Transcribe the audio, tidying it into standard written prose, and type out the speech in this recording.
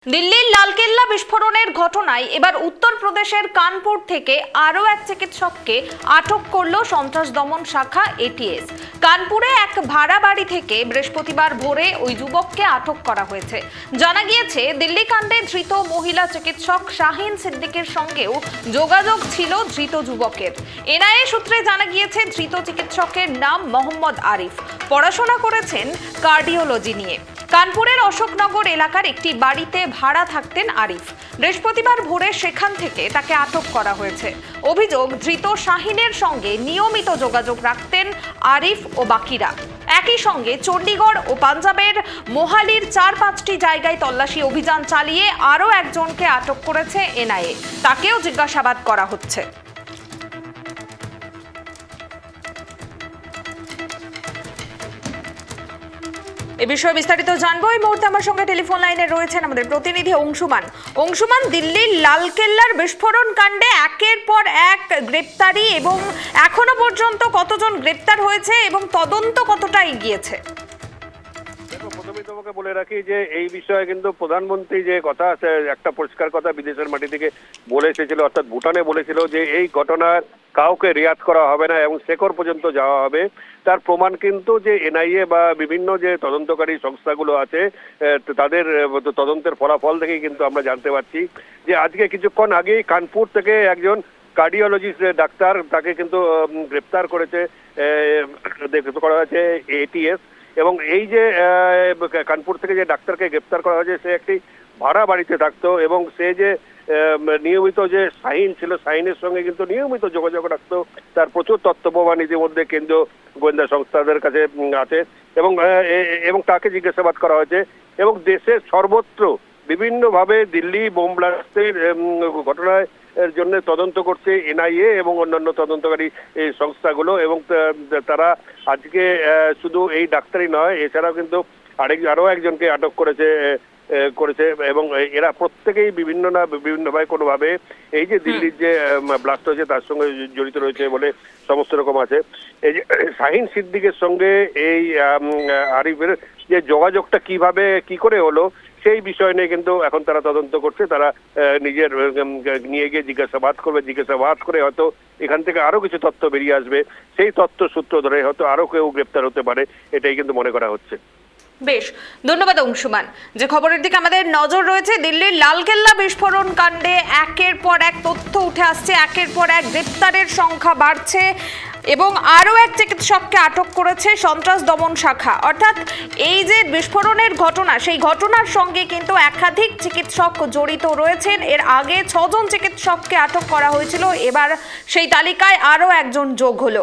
দিল্লির লালকেল্লা বিস্ফোরণের ঘটনায় এবার উত্তরপ্রদেশের কানপুর থেকে আরও এক চিকিৎসককে আটক করল সন্ত্রাস দমন শাখা এটিএস। কানপুরে এক ভাড়া বাড়ি থেকে বৃহস্পতিবার ভোরে ওই যুবককে আটক করা হয়েছে। জানা গিয়েছে, দিল্লি কাণ্ডে ধৃত মহিলা চিকিৎসক শাহিন সিদ্দিকের সঙ্গেও যোগাযোগ ছিল ধৃত যুবকের। এনআইএ সূত্রে জানা গিয়েছে, ধৃত চিকিৎসকের নাম মোহাম্মদ আরিফ। পড়াশোনা করেছেন কার্ডিওলজি নিয়ে। কানপুরের অশোকনগর এলাকার একটি বাড়িতে ভাড়া থাকতেন আরিফ। বৃহস্পতিবার ভোরে সেখান থেকে তাকে আটক করা হয়েছে। অভিযোগ, ধৃত শাহিনের সঙ্গে নিয়মিত যোগাযোগ রাখতেন আরিফ ও বাকিরা। একই সঙ্গে চণ্ডীগড় ও পাঞ্জাবের মোহালির 4-5টি জায়গায় তল্লাশি অভিযান চালিয়ে আরও একজনকে আটক করেছে এনআইএ। তাকেও জিজ্ঞাসাবাদ করা হচ্ছে। এ বিষয়ে বিস্তারিত জানবো। এই মুহূর্তে আমার সঙ্গে টেলিফোন লাইনে রয়েছেন আমাদের প্রতিনিধি অংশুমান। দিল্লির লালকেল্লার বিস্ফোরণ কাণ্ডে একের পর এক গ্রেপ্তারি, এবং এখনো পর্যন্ত কতজন গ্রেপ্তার হয়েছে এবং তদন্ত কতটা এগিয়েছে? প্রথমেই তোমাকে বলে রাখি যে এই বিষয়ে কিন্তু প্রধানমন্ত্রী যে কথা আছে, একটা পরিষ্কার কথা বিদেশের মাটি থেকে বলে এসেছিল, অর্থাৎ ভুটানে বলেছিল যে এই ঘটনার কাউকে রিয়াদ করা হবে না এবং শেকড় পর্যন্ত যাওয়া হবে। তার প্রমাণ কিন্তু যে এনআইএ বা বিভিন্ন যে তদন্তকারী সংস্থাগুলো আছে তাদের তদন্তের ফলাফল থেকেই কিন্তু আমরা জানতে পারছি যে আজকে কিছুক্ষণ আগেই কানপুর থেকে একজন কার্ডিওলজিস্ট ডাক্তার, তাকে কিন্তু গ্রেপ্তার করেছে করা হয়েছে এটিএস। এবং এই যে কানপুর থেকে যে ডাক্তারকে গ্রেপ্তার করা হয়েছে, সে একটি ভাড়া বাড়িতে থাকতো এবং সে যে নিয়মিত যে শাহিন ছিল, শাহিনের সঙ্গে কিন্তু নিয়মিত যোগাযোগ রাখতো। তার প্রচুর তথ্য প্রমাণ ইতিমধ্যে কেন্দ্রীয় গোয়েন্দা সংস্থাদের কাছে আছে এবং তাকে জিজ্ঞাসাবাদ করা হয়েছে। এবং দেশের সর্বত্র বিভিন্নভাবে দিল্লি বোম ব্লাস্টের ঘটনায় এর জন্য তদন্ত করছে এনআইএ এবং অন্যান্য তদন্তকারী এই সংস্থাগুলো। এবং তারা আজকে শুধু এই ডাক্তারই নয়, এছাড়াও কিন্তু আরো একজনকে আটক করেছে এবং এরা প্রত্যেকেই বিভিন্নভাবে কোনোভাবে এই যে দিল্লির যে ব্লাস্ট হয়েছে তার সঙ্গে জড়িত রয়েছে বলে সমস্ত রকম আছে। এই যে শাহিন সিদ্দিকের সঙ্গে এই আরিফের যে যোগাযোগটা কি করে হলো, সেই বিষয় নিয়ে কিন্তু এখন তারা তদন্ত করছে। তারা নিজের নিয়ে গিয়ে জিজ্ঞাসাবাদ করে হয়তো এখান থেকে আরো কিছু তথ্য বেরিয়ে আসবে। সেই তথ্য সূত্র ধরে হয়তো আরো কেউ গ্রেপ্তার হতে পারে, এটাই কিন্তু মনে করা হচ্ছে। বেশ, ধন্যবাদ অংশুমান। যে খবরের দিকে আমাদের নজর রয়েছে, দিল্লির লালকেল্লা বিস্ফোরণ কাণ্ডে একের পর এক তথ্য উঠে আসছে, একের পর এক গ্রেপ্তারের সংখ্যা বাড়ছে এবং আরও এক চিকিৎসককে আটক করেছে সন্ত্রাস দমন শাখা। অর্থাৎ এই যে বিস্ফোরণের ঘটনা, সেই ঘটনার সঙ্গে কিন্তু একাধিক চিকিৎসক জড়িত রয়েছেন। এর আগে 6 জন চিকিৎসককে আটক করা হয়েছিল, এবার সেই তালিকায় আরও একজন যোগ হলো।